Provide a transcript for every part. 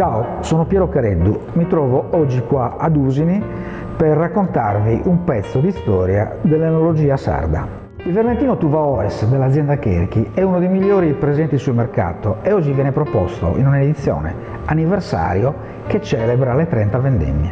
Ciao, sono Piero Careddu, mi trovo oggi qua ad Usini per raccontarvi un pezzo di storia dell'enologia sarda. Il vermentino Tuva Oes dell'azienda Cherchi è uno dei migliori presenti sul mercato e oggi viene proposto in un'edizione anniversario che celebra le 30 vendemmie.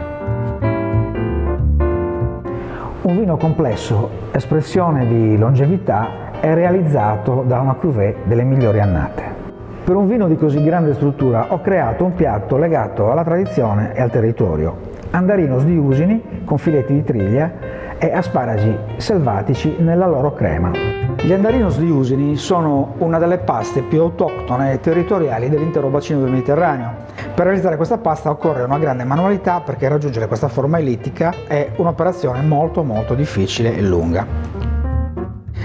Un vino complesso, espressione di longevità, è realizzato da una cuvée delle migliori annate. Per un vino di così grande struttura ho creato un piatto legato alla tradizione e al territorio. Andarinos di Usini con filetti di triglia e asparagi selvatici nella loro crema. Gli andarinos di Usini sono una delle paste più autoctone e territoriali dell'intero bacino del Mediterraneo. Per realizzare questa pasta occorre una grande manualità perché raggiungere questa forma ellittica è un'operazione molto difficile e lunga.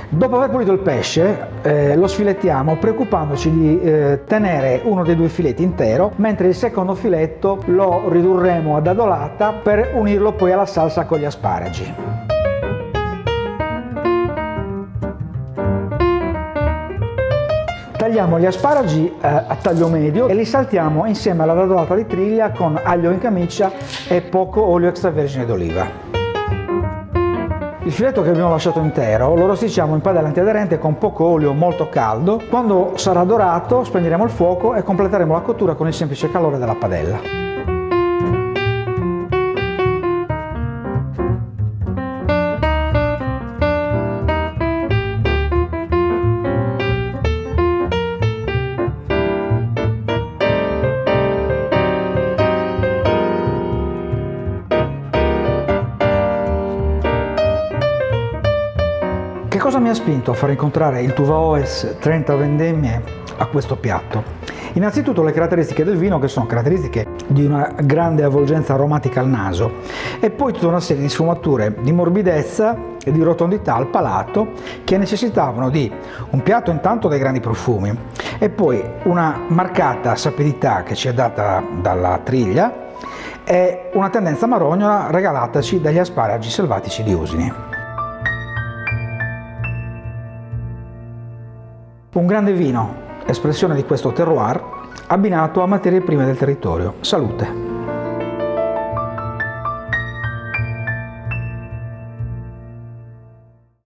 Dopo aver pulito il pesce lo sfilettiamo preoccupandoci di tenere uno dei due filetti intero, mentre il secondo filetto lo ridurremo ad adolata per unirlo poi alla salsa con gli asparagi. Tagliamo gli asparagi a taglio medio e li saltiamo insieme alla dadolata di triglia con aglio in camicia e poco olio extravergine d'oliva. Il filetto che abbiamo lasciato intero lo rosticciamo in padella antiaderente con poco olio molto caldo. Quando sarà dorato spegneremo il fuoco e completeremo la cottura con il semplice calore della padella. Che cosa mi ha spinto a far incontrare il Tuva Oes 30 vendemmie a questo piatto? Innanzitutto le caratteristiche del vino, che sono caratteristiche di una grande avvolgenza aromatica al naso, e poi tutta una serie di sfumature di morbidezza e di rotondità al palato che necessitavano di un piatto intanto dai grandi profumi e poi una marcata sapidità che ci è data dalla triglia e una tendenza marognola regalataci dagli asparagi selvatici di Usini. Un grande vino, espressione di questo terroir, abbinato a materie prime del territorio. Salute!